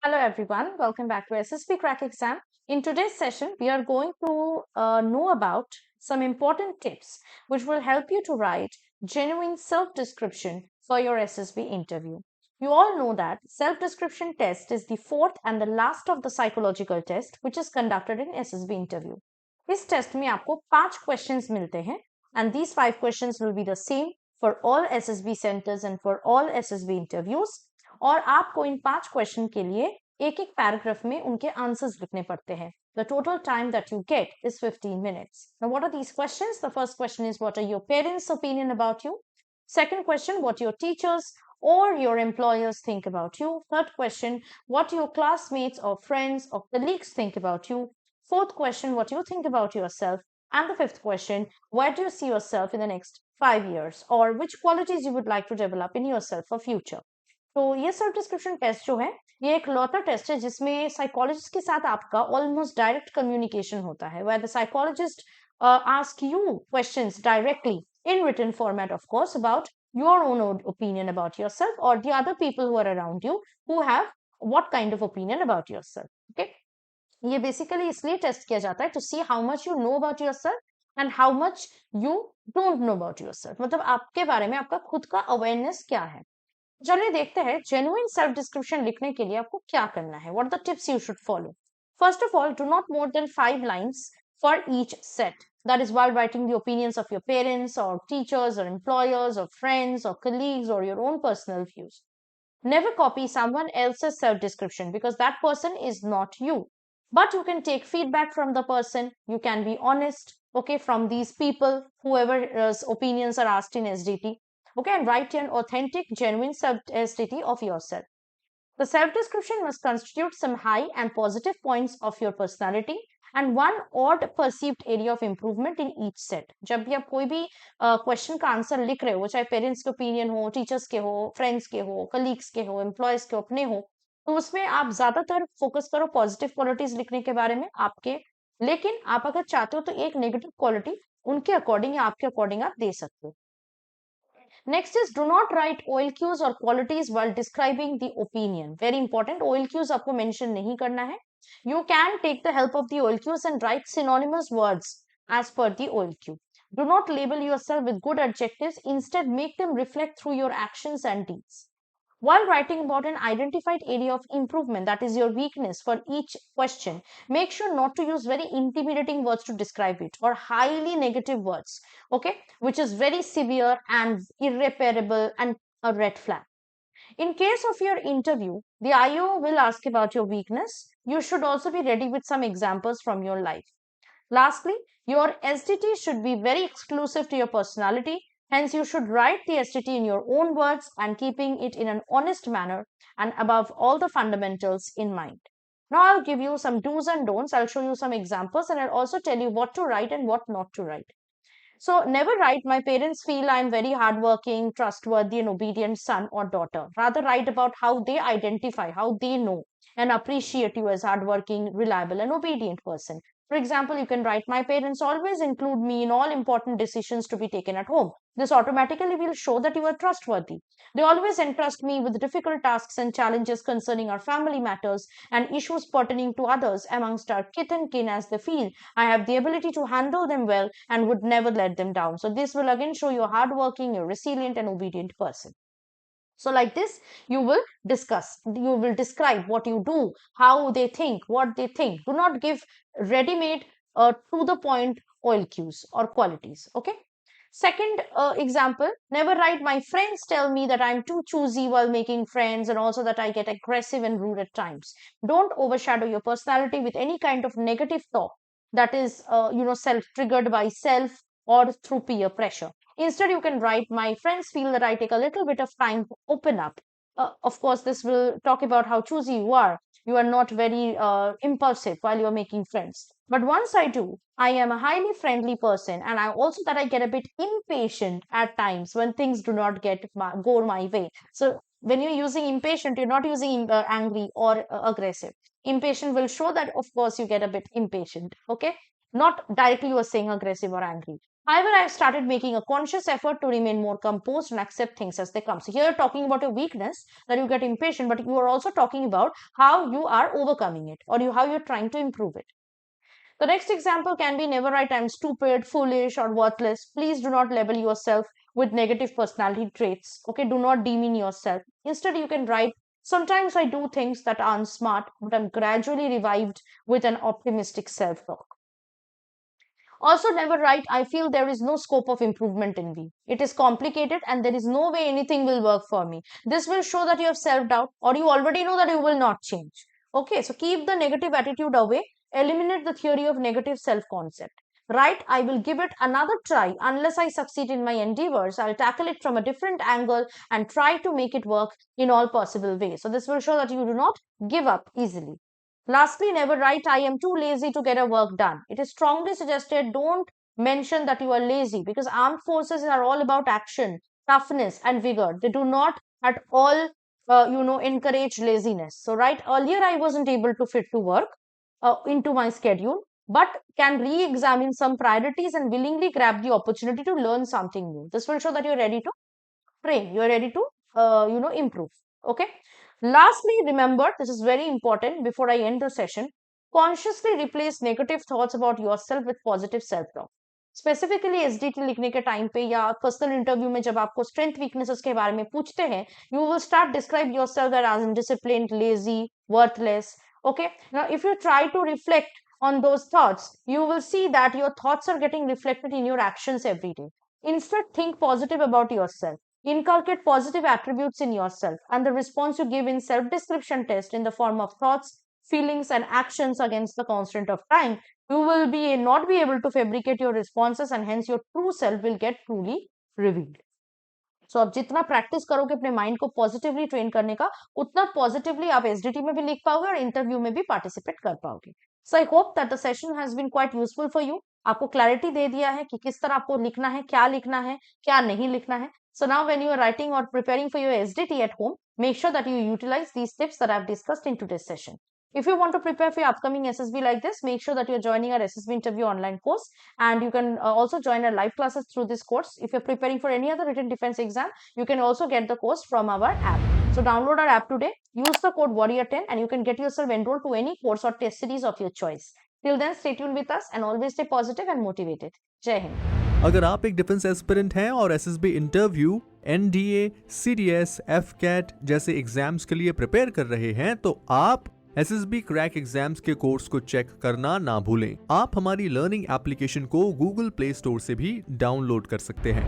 Hello everyone, welcome back to SSBCrack exam. In today's session, we are going to know about some important tips which will help you to write genuine self-description for your SSB interview. You all know that self-description test is the fourth and the last of the psychological test which is conducted in SSB interview. इस test में आपको 5 questions मिलते हैं and these 5 questions will be the same for all SSB centers and for all SSB interviews. और आपको इन 5 question के लिए एक एक पैराग्राफ में उनके आंसर्स लिखने पड़ते हैं. The total time that you get is 15 minutes. Now, what are these questions? The first question is, what are your parents' opinion about you? Second question, what your teachers or your employers think about you? Third question, what your classmates or friends or colleagues think about you? Fourth question, what you think about yourself? And the fifth question, where do you see yourself in the next 5 years? Or which qualities you would like to develop in yourself for future? तो ये self description test जो है ये एक लौता test है जिसमें psychologist के साथ आपका ऑलमोस्ट डायरेक्ट कम्युनिकेशन होता है where the psychologist ask you questions directly in written format of course about your own opinion about yourself or the other people who are around you who have what kind of opinion about yourself. Okay, ये basically इसलिए test किया जाता है to see how much you know about yourself and how much you don't know about yourself. मतलब आपके बारे में आपका खुद का अवेयरनेस क्या है. चलिए देखते हैं जेन्युइन सेल्फ डिस्क्रिप्शन लिखने के लिए आपको क्या करना है. What the tips you should follow. First of all, do not more than 5 lines for each set. That is while writing the opinions of your parents or teachers or employers or friends or colleagues or your own personal views. Never copy someone else's self description because that person is not you. But you can take feedback from the person. You can be honest, okay, from these people, whoever's opinions are asked in SDT. Okay, and write an authentic, genuine self-SDT of yourself. The self-description must constitute some high and positive points of your personality and one odd perceived area of improvement in each set. जब भी आप कोई भी question का answer लिख रहे हो, चाहे पेरेंट्स के ओपिनियन हो, टीचर्स के हो, फ्रेंड्स के हो, कलीग्स के हो, एम्प्लॉयज के अपने हो, तो उसमें आप ज्यादातर फोकस करो पॉजिटिव क्वालिटीज लिखने के बारे में आपके. लेकिन आप अगर चाहते हो तो एक नेगेटिव क्वालिटी उनके अकॉर्डिंग या आपके अकॉर्डिंग आप दे सकते हो. Next is, do not write OLQs or qualities while describing the opinion. Very important. OLQs आपको mention नहीं करना है. You can take the help of the OLQs and write synonymous words as per the OLQ. Do not label yourself with good adjectives. Instead, make them reflect through your actions and deeds. While writing about an identified area of improvement, that is your weakness for each question, make sure not to use very intimidating words to describe it or highly negative words, okay, which is very severe and irreparable and a red flag. In case of your interview, the IO will ask about your weakness. You should also be ready with some examples from your life. Lastly, your SDT should be very exclusive to your personality. Hence, you should write the SDT in your own words and keeping it in an honest manner and above all the fundamentals in mind. Now, I'll give you some do's and don'ts. I'll show you some examples and I'll also tell you what to write and what not to write. So, never write, my parents feel I'm very hardworking, trustworthy, and obedient son or daughter. Rather, write about how they identify, how they know and appreciate you as hardworking, reliable, and obedient person. For example, you can write, my parents always include me in all important decisions to be taken at home. This automatically will show that you are trustworthy. They always entrust me with difficult tasks and challenges concerning our family matters and issues pertaining to others amongst our kith and kin as they feel I have the ability to handle them well and would never let them down. So this will again show you're hardworking, you're resilient and obedient person. So like this, you will describe what you do, how they think, what they think. Do not give ready-made to the point OLQs or qualities. Okay. Second example, never write, my friends tell me that I'm too choosy while making friends and also that I get aggressive and rude at times. Don't overshadow your personality with any kind of negative talk that is, self-triggered by self or through peer pressure. Instead, you can write, my friends feel that I take a little bit of time to open up. Of course, this will talk about how choosy you are. You are not very impulsive while you're making friends. But once I do, I am a highly friendly person, and I also that I get a bit impatient at times when things do not go my way. So when you're using impatient, you're not using angry or aggressive. Impatient will show that, of course, you get a bit impatient. Okay, not directly you are saying aggressive or angry. However, I've started making a conscious effort to remain more composed and accept things as they come. So here you're talking about your weakness, that you get impatient, but you are also talking about how you are overcoming it, or how you're trying to improve it. The next example can be never write I'm stupid, foolish, or worthless. Please do not label yourself with negative personality traits. Okay, do not demean yourself. Instead, you can write sometimes I do things that aren't smart, but I'm gradually revived with an optimistic self talk. Also, never write, I feel there is no scope of improvement in me. It is complicated and there is no way anything will work for me. This will show that you have self doubt or you already know that you will not change. Okay, so keep the negative attitude away. Eliminate the theory of negative self concept. Right, I will give it another try. Unless I succeed in my endeavors, I'll tackle it from a different angle and try to make it work in all possible ways. So, this will show that you do not give up easily. Lastly, never write, I am too lazy to get a work done. It is strongly suggested don't mention that you are lazy because armed forces are all about action, toughness, and vigor. They do not at all, encourage laziness. So, right, earlier I wasn't able to fit to work into my schedule, but can re examine some priorities and willingly grab the opportunity to learn something new. This will show that you're ready to train, you're ready to, improve. Okay. Lastly, remember, this is very important before I end the session, consciously replace negative thoughts about yourself with positive self-talk. Specifically SDT लिखने के time पे या personal interview में जब आपको strength weaknesses के बारे में पूछते हैं, you will start describe yourself as undisciplined, lazy, worthless. Okay, now if you try to reflect on those thoughts, you will see that your thoughts are getting reflected in your actions every day. Instead, think positive about yourself. Inculcate positive attributes in yourself, and the response you give in self-description test in the form of thoughts, feelings, and actions against the constant of time, you will not be able to fabricate your responses, and hence your true self will get truly revealed. सो आप जितना practice करोगे अपने mind को positively train करने का, उतना positively आप SDT में भी लिख पाओगे और इंटरव्यू में भी पार्टिसिपेट कर पाओगे. So I hope that the session has been quite useful for you. आपको क्लैरिटी दे दिया है कि किस तरह आपको लिखना है, क्या लिखना है, क्या नहीं लिखना है. So now when you are writing or preparing for your SDT at home, make sure that you utilize these tips that I've discussed in today's session. If you want to prepare for your upcoming SSB like this, make sure that you're joining our SSB interview online course, and you can also join our live classes through this course. If you're preparing for any other written defense exam, you can also get the course from our app. So download our app today, use the code warrior10 and you can get yourself enrolled to any course or test series of your choice. Till then, stay tuned with us and always stay positive and motivated. Jai Hind. अगर आप एक defence aspirant हैं और SSB interview, NDA, CDS, AFCAT जैसे exams के लिए prepare कर रहे हैं, तो आप एसएसबी क्रैक एग्जाम्स के कोर्स को चेक करना ना भूलें. आप हमारी लर्निंग एप्लीकेशन को गूगल प्ले स्टोर से भी डाउनलोड कर सकते हैं.